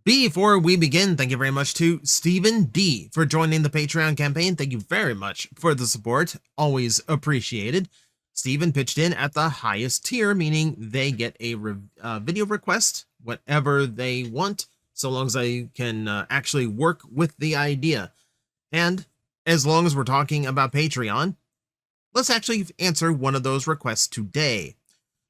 Before we begin, thank you very much to Stephen D for joining the Patreon campaign. Thank you very much for the support. Always appreciated. Stephen pitched in at the highest tier, meaning they get a video request, whatever they want, so long as I can actually work with the idea. And as long as we're talking about Patreon, let's actually answer one of those requests today.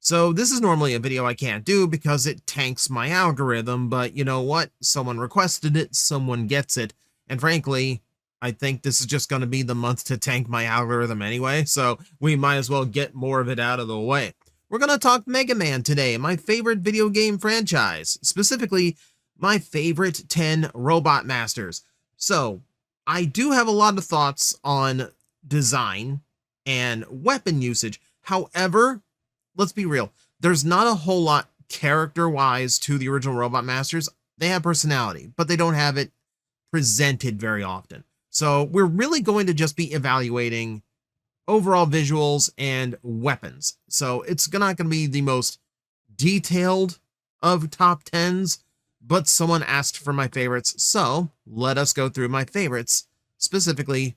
So this is normally a video I can't do because it tanks my algorithm, but you know what? Someone requested it, someone gets it, and frankly, I think this is just going to be the month to tank my algorithm anyway, so we might as well get more of it out of the way. We're going to talk Mega Man today, my favorite video game franchise, specifically my favorite 10 Robot Masters. So, I do have a lot of thoughts on design and weapon usage. However, let's be real, there's not a whole lot character-wise to the original Robot Masters. They have personality, but they don't have it presented very often. So we're really going to just be evaluating overall visuals and weapons. So it's not going to be the most detailed of top 10s, but someone asked for my favorites, so let us go through my favorites, specifically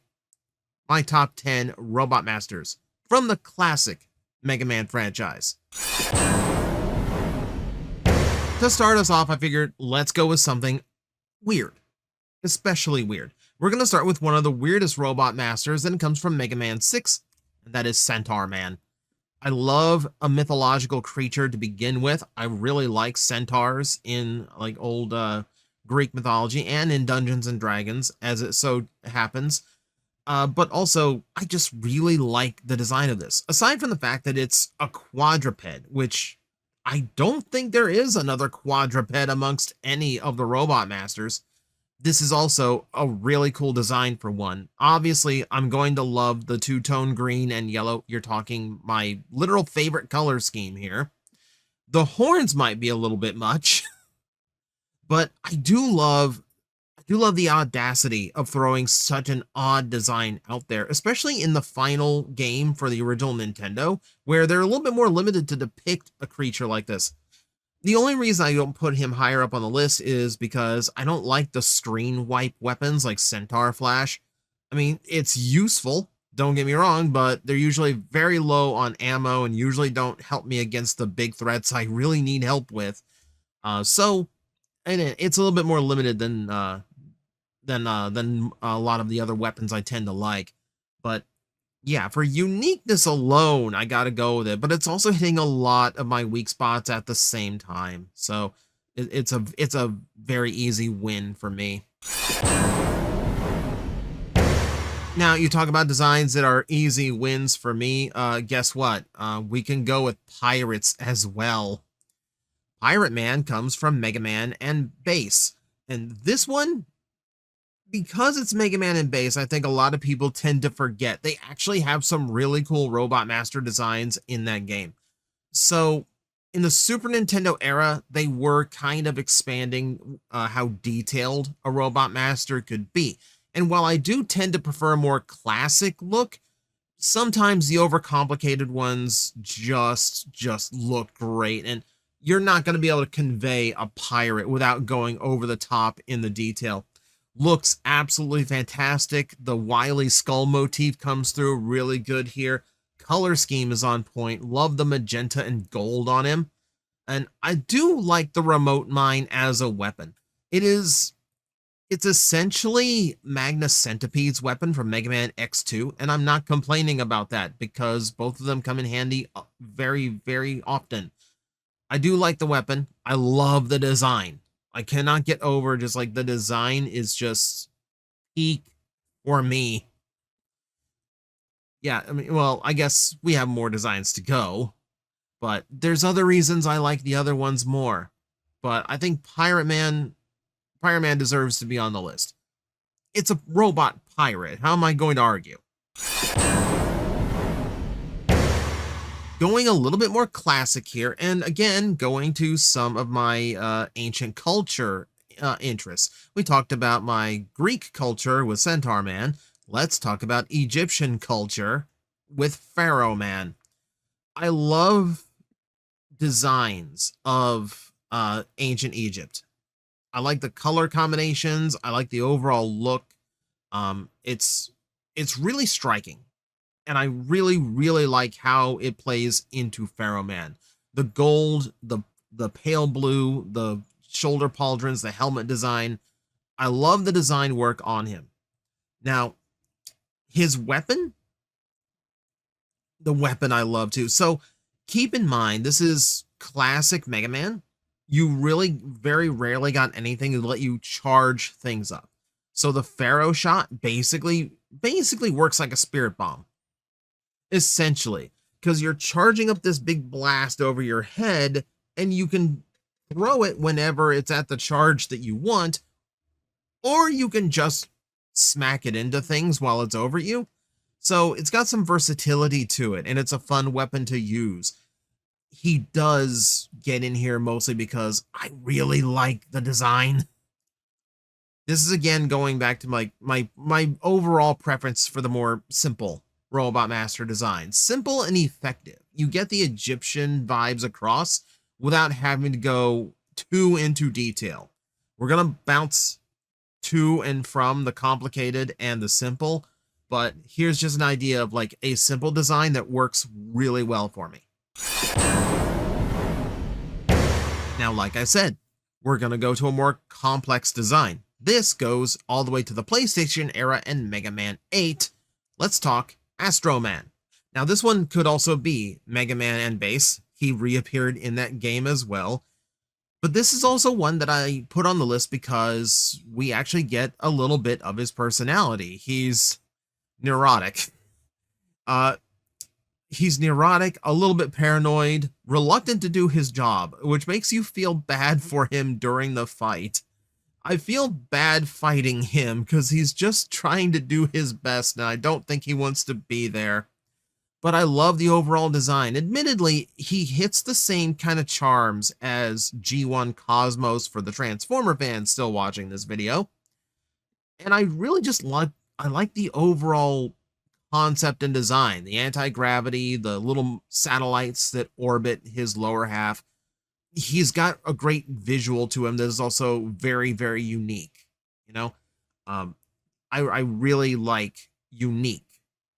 my top 10 Robot Masters from the classic Mega Man franchise. To start us off, I figured let's go with something weird, especially weird. We're going to start with one of the weirdest Robot Masters, and it comes from Mega Man 6, and that is Centaur Man. I love a mythological creature to begin with. I really like centaurs in like old Greek mythology and in Dungeons and Dragons, as it so happens. But also, I just really like the design of this. Aside from the fact that it's a quadruped, which I don't think there is another quadruped amongst any of the Robot Masters, this is also a really cool design for one. Obviously, I'm going to love the two-tone green and yellow. You're talking my literal favorite color scheme here. The horns might be a little bit much, but I do love the audacity of throwing such an odd design out there, especially in the final game for the original Nintendo, where they're a little bit more limited to depict a creature like this. The only reason I don't put him higher up on the list is because I don't like the screen wipe weapons like Centaur Flash. I mean, it's useful, don't get me wrong, but they're usually very low on ammo and usually don't help me against the big threats I really need help with. So it's a little bit more limited than a lot of the other weapons I tend to like. But yeah, for uniqueness alone, I gotta go with it. But it's also hitting a lot of my weak spots at the same time. So it's a very easy win for me. Now, you talk about designs that are easy wins for me. Guess what? We can go with pirates as well. Pirate Man comes from Mega Man and Bass. And this one, because it's Mega Man and Bass, I think a lot of people tend to forget they actually have some really cool Robot Master designs in that game. So in the Super Nintendo era, they were kind of expanding how detailed a Robot Master could be. And while I do tend to prefer a more classic look, sometimes the overcomplicated ones just look great. And you're not going to be able to convey a pirate without going over the top in the detail. Looks absolutely fantastic. The Wily skull motif comes through really good here. Color scheme is on point. Love the magenta and gold on him. And I do like the remote mine as a weapon. It's essentially Magnus Centipede's weapon from Mega Man X2, and I'm not complaining about that because both of them come in handy very, very often. I do like the weapon. I love the design. I cannot get over just like the design is just peak for me. Yeah, I mean, well, I guess we have more designs to go, but there's other reasons I like the other ones more. But I think Pirate Man deserves to be on the list. It's a robot pirate. How am I going to argue? Going a little bit more classic here, and again, going to some of my ancient culture interests. We talked about my Greek culture with Centaur Man. Let's talk about Egyptian culture with Pharaoh Man. I love designs of ancient Egypt. I like the color combinations. I like the overall look. It's really striking, and I really like how it plays into Pharaoh Man. The gold, the pale blue, the shoulder pauldrons, the helmet design. I love the design work on him. Now, his weapon, the weapon I love too. So keep in mind, this is classic Mega Man. You really very rarely got anything to let you charge things up. So the Pharaoh shot basically works like a spirit bomb, essentially, because you're charging up this big blast over your head, and you can throw it whenever it's at the charge that you want, or you can just smack it into things while it's over you. So it's got some versatility to it, and it's a fun weapon to use. He does get in here mostly because I really like the design. This is again going back to my overall preference for the more simple Robot Master design. Simple and effective. You get the Egyptian vibes across without having to go too into detail. We're gonna bounce to and from the complicated and the simple, but here's just an idea of like a simple design that works really well for me. Now, like I said, we're going to go to a more complex design. This goes all the way to the PlayStation era and Mega Man 8. Let's talk Astroman. Now, this one could also be Mega Man and base. He reappeared in that game as well. But this is also one that I put on the list because we actually get a little bit of his personality. He's neurotic. He's neurotic, a little bit paranoid, reluctant to do his job, which makes you feel bad for him during the fight. I feel bad fighting him because he's just trying to do his best, and I don't think he wants to be there. But I love the overall design. Admittedly, he hits the same kind of charms as G1 Cosmos for the Transformer fans still watching this video. And I really just like the overall concept and design, the anti-gravity, the little satellites that orbit his lower half. He's got a great visual to him that is also very unique. You know, I really like unique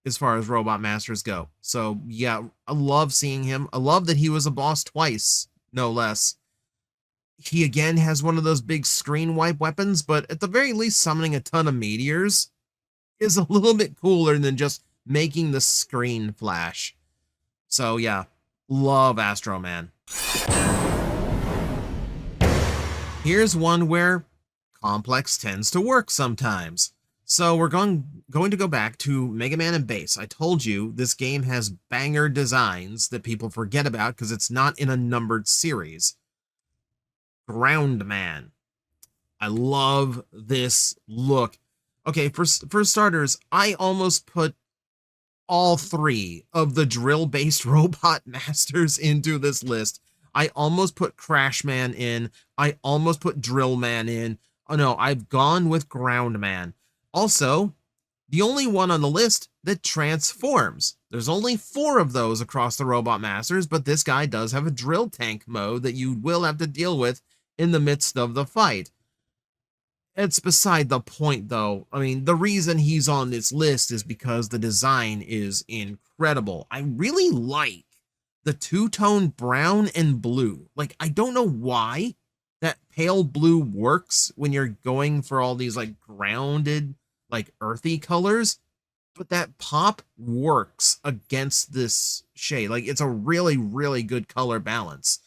as far as Robot Masters go. So yeah, I love seeing him. I love that he was a boss twice, no less. He again has one of those big screen wipe weapons, but at the very least, summoning a ton of meteors is a little bit cooler than just making the screen flash. So yeah, love Astroman. Here's one where complex tends to work sometimes. So we're going to go back to Mega Man and base. I told you this game has banger designs that people forget about because it's not in a numbered series. Groundman. I love this look. Okay, for starters, I almost put all three of the drill-based Robot Masters into this list. I almost put Crash Man in. I almost put Drill Man in. Oh no, I've gone with Groundman. Also, the only one on the list that transforms. There's only 4 of those across the Robot Masters, but this guy does have a drill tank mode that you will have to deal with in the midst of the fight. It's beside the point, though. I mean, the reason he's on this list is because the design is incredible. I really like the two-tone brown and blue. Like, I don't know why that pale blue works when you're going for all these, like, grounded, like, earthy colors, but that pop works against this shade. Like, it's a really good color balance.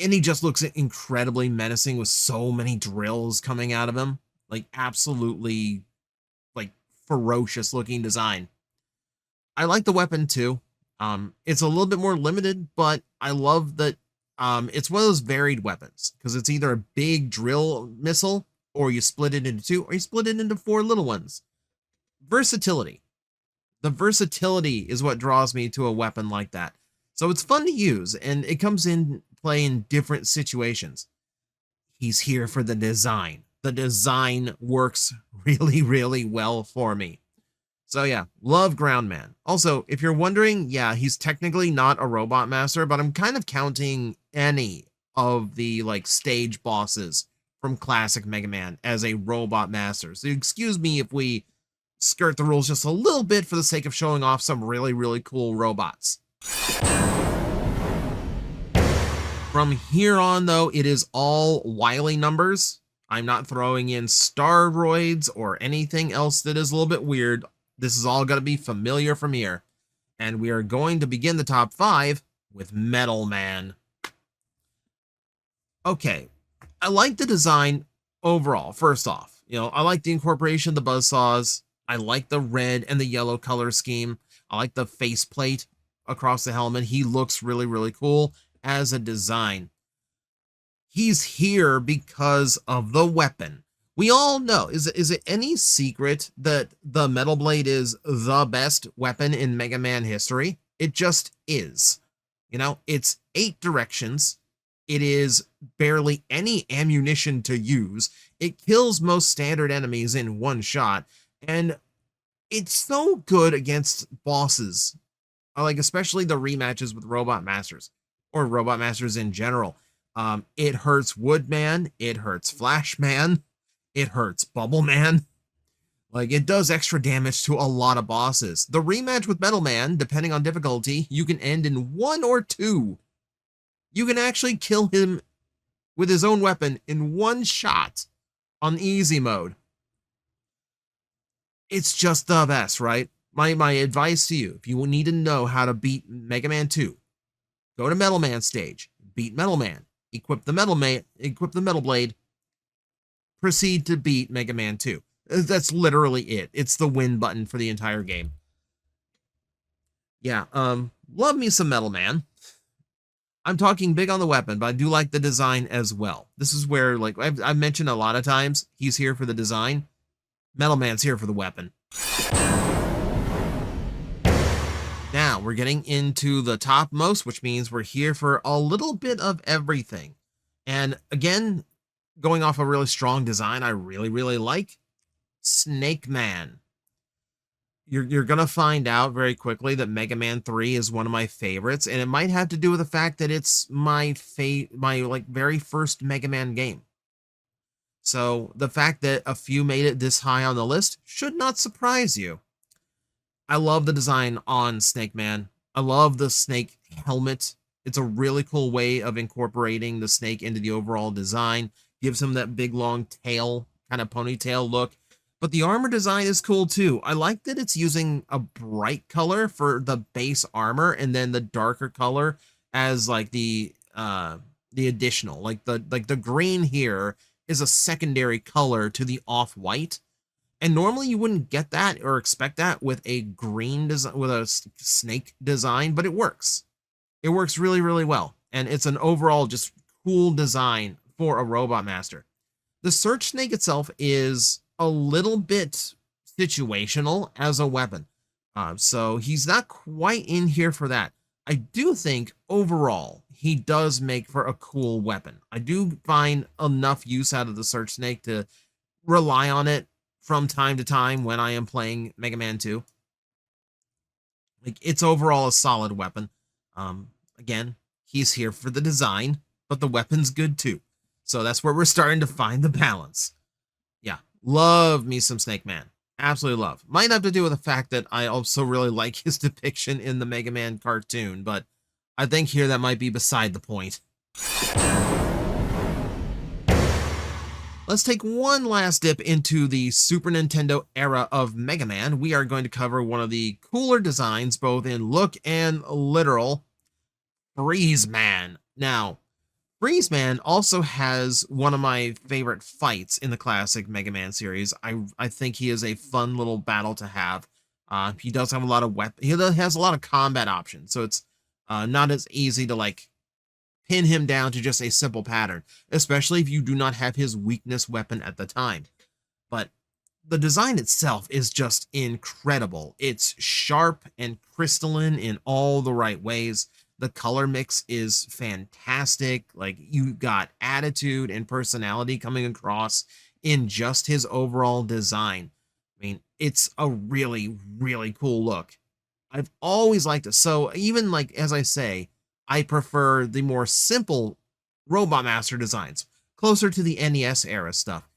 And he just looks incredibly menacing with so many drills coming out of him. Like, absolutely, like, ferocious looking design. I like the weapon too. It's a little bit more limited, but I love that it's one of those varied weapons because it's either a big drill missile, or you split it into 2, or you split it into 4 little ones. Versatility. The versatility is what draws me to a weapon like that. So it's fun to use, and it comes in play in different situations. He's here for the design. The design works really well for me. So yeah, love Groundman. Also, if you're wondering, yeah, he's technically not a Robot Master, but I'm kind of counting any of the, like, stage bosses from classic Mega Man as a robot master. So excuse me if we skirt the rules just a little bit for the sake of showing off some really, really cool robots. From here on, though, it is all Wily numbers. I'm not throwing in Staroids or anything else that is a little bit weird. This is all going to be familiar from here. And we are going to begin the top 5 with Metalman. Okay, I like the design overall, first off. I like the incorporation of the buzzsaws. I like the red and the yellow color scheme. I like the faceplate across the helmet. He looks really, really cool as a design. He's here because of the weapon. We all know, is it any secret that the Metal Blade is the best weapon in Mega Man history? It just is. It's 8 directions. It is barely any ammunition to use. It kills most standard enemies in one shot. And it's so good against bosses. Like, especially the rematches with Robot Masters. Or Robot Masters in general. It hurts Woodman. It hurts Flashman. It hurts Bubble Man. Like, it does extra damage to a lot of bosses. The rematch with Metal Man, depending on difficulty, you can end in 1 or 2. You can actually kill him with his own weapon in 1 shot on easy mode. It's just the best, right? My advice to you, if you need to know how to beat Mega Man 2, go to Metal Man stage, beat Metal Man, equip the Metal Blade, proceed to beat Mega Man 2. That's literally it. It's the win button for the entire game. Yeah, love me some Metal Man. I'm talking big on the weapon, but I do like the design as well. This is where, like, I've mentioned a lot of times, he's here for the design. Metal Man's here for the weapon. Now, we're getting into the topmost, which means we're here for a little bit of everything. And again, going off a really strong design I really, really like, Snakeman. You're going to find out very quickly that Mega Man 3 is one of my favorites, and it might have to do with the fact that it's my very first Mega Man game. So the fact that a few made it this high on the list should not surprise you. I love the design on Snakeman. I love the snake helmet. It's a really cool way of incorporating the snake into the overall design. Gives him that big long tail, kind of ponytail look. But the armor design is cool too. I like that it's using a bright color for the base armor and then the darker color as like the additional. Like the green here is a secondary color to the off-white. And normally you wouldn't get that or expect that with a green design, with a snake design, but it works. It works really, really well. And it's an overall just cool design for a Robot Master. The Search Snake itself is a little bit situational as a weapon. So he's not quite in here for that. I do think overall he does make for a cool weapon. I do find enough use out of the Search Snake to rely on it from time to time when I am playing Mega Man 2. Like, it's overall a solid weapon. Again, he's here for the design, but the weapon's good too. So that's where we're starting to find the balance. Yeah, love me some Snake Man. Absolutely love. Might have to do with the fact that I also really like his depiction in the Mega Man cartoon, but I think here that might be beside the point. Let's take one last dip into the Super Nintendo era of Mega Man. We are going to cover one of the cooler designs, both in look and literal, Freezeman. Now, Freezeman also has one of my favorite fights in the classic Mega Man series. I think he is a fun little battle to have. He does have a lot of he has a lot of combat options, so it's not as easy to like pin him down to just a simple pattern, especially if you do not have his weakness weapon at the time. But the design itself is just incredible. It's sharp and crystalline in all the right ways. The color mix is fantastic. Like, you got attitude and personality coming across in just his overall design. I mean, it's a really, really cool look. I've always liked it. So even like, as I say, I prefer the more simple Robot Master designs. closer to the NES era stuff.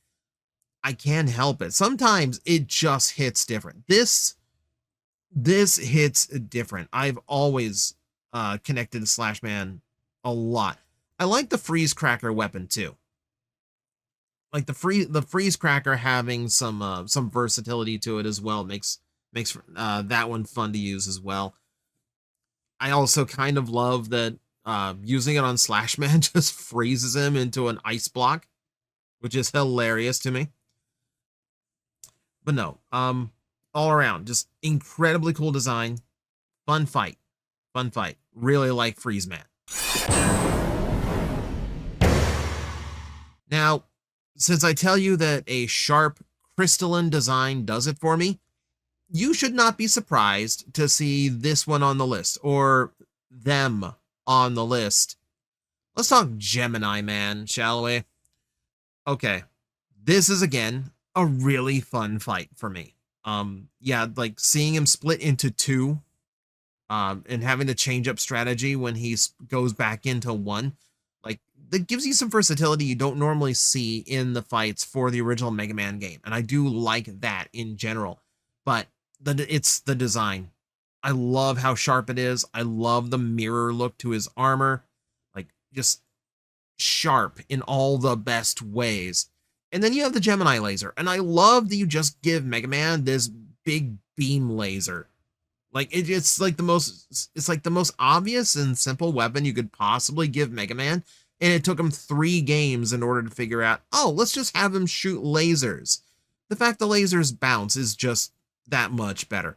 I can't help it. Sometimes it just hits different. This hits different. I've always connected to Slash Man a lot. I like the freeze cracker weapon too. Like the freeze cracker having some versatility to it as well makes that one fun to use as well. I also kind of love that using it on Slash Man just freezes him into an ice block, which is hilarious to me. But no, all around, just incredibly cool design, fun fight, Really like Freezeman. Now, since I tell you that a sharp, crystalline design does it for me, you should not be surprised to see this one on the list, or them on the list. Let's talk Gemini Man, shall we? Okay, this is again a really fun fight for me. Yeah, like seeing him split into two, and having to change up strategy when he goes back into one, like that gives you some versatility you don't normally see in the fights for the original Mega Man game, and I do like that in general. But it's the design. I love how sharp it is. I love the mirror look to his armor, like just sharp in all the best ways. And then you have the Gemini laser, and I love that you just give Mega Man this big beam laser. Like it's like the most obvious and simple weapon you could possibly give Mega Man, and it took him 3 games in order to figure out, oh, let's just have him shoot lasers. The fact the lasers bounce is just that much better.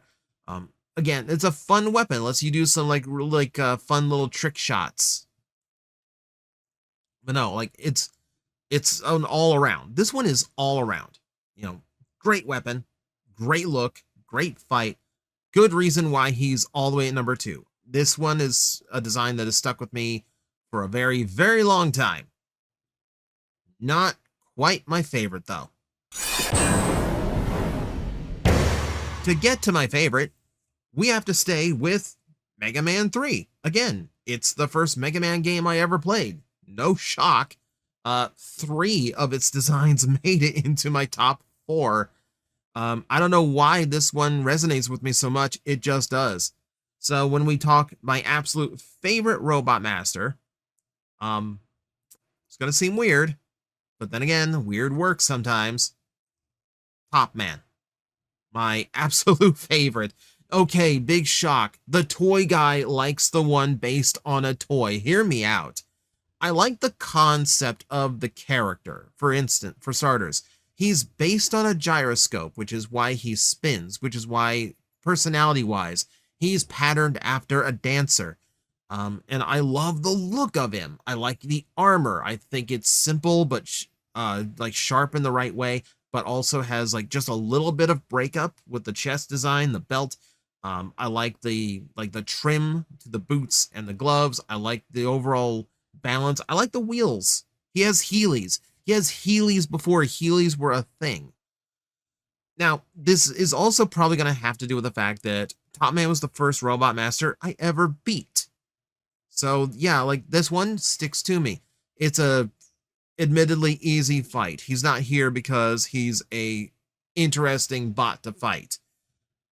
Again, it's a fun weapon. Lets you do some fun little trick shots. But no, like it's an all around. This one is all around. Great weapon, great look, great fight. Good reason why he's all the way at number 2. This one is a design that has stuck with me for a very, very long time. Not quite my favorite, though. To get to my favorite, we have to stay with Mega Man 3. Again, it's the first Mega Man game I ever played. No shock. 3 of its designs made it into my top 4. I don't know why this one resonates with me so much. It just does. So when we talk my absolute favorite Robot Master, it's going to seem weird, but then again, weird works sometimes. Top Man. My absolute favorite. Okay, big shock. The toy guy likes the one based on a toy. Hear me out. I like the concept of the character. For starters, he's based on a gyroscope, which is why he spins, which is why, personality-wise, he's patterned after a dancer. And I love the look of him. I like the armor. I think it's simple, but sharp in the right way, but also has just a little bit of breakup with the chest design, the belt. I like the trim to the boots and the gloves. I like the overall balance. I like the wheels. He has Heelys. He has Heelys before Heelys were a thing. Now, this is also probably going to have to do with the fact that Top Man was the first Robot Master I ever beat. So, yeah, this one sticks to me. It's a admittedly easy fight. He's not here because he's a interesting bot to fight.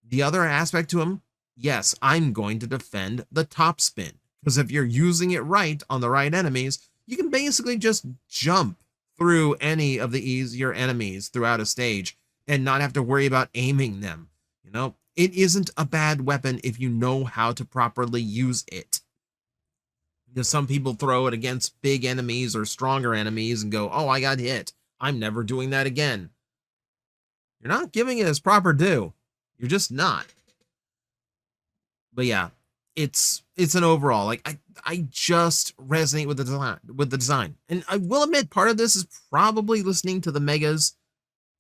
The other aspect to him, yes, I'm going to defend the top spin. Because if you're using it right on the right enemies, you can basically just jump through any of the easier enemies throughout a stage and not have to worry about aiming them. It isn't a bad weapon if you know how to properly use it. Because some people throw it against big enemies or stronger enemies and go, oh, I got hit. I'm never doing that again. You're not giving it its proper due. You're just not. But yeah, it's an overall, I just resonate with the design. And I will admit, part of this is probably listening to the Megas,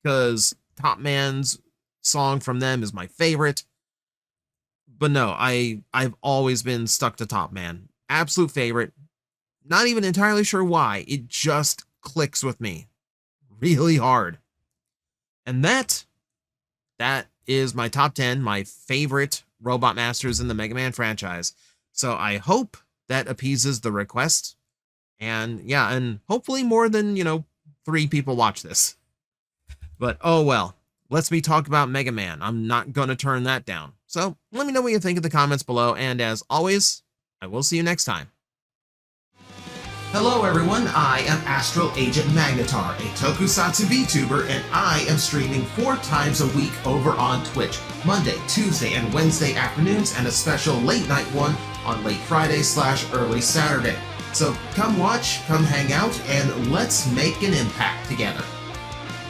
because Top Man's song from them is my favorite. But no, I've always been stuck to Top Man. Absolute favorite. Not even entirely sure why. It just clicks with me really hard. And that is my top 10, my favorite Robot Masters in the Mega Man franchise. So I hope that appeases the request. And yeah, and hopefully more than, 3 people watch this. But oh well, let's me talk about Mega Man. I'm not gonna turn that down. So let me know what you think in the comments below, and as always, I will see you next time. Hello everyone, I am Astral Agent Magnetar, a Tokusatsu VTuber, and I am streaming 4 times a week over on Twitch, Monday, Tuesday, and Wednesday afternoons, and a special late night one on late Friday/early Saturday. So come watch, come hang out, and let's make an impact together.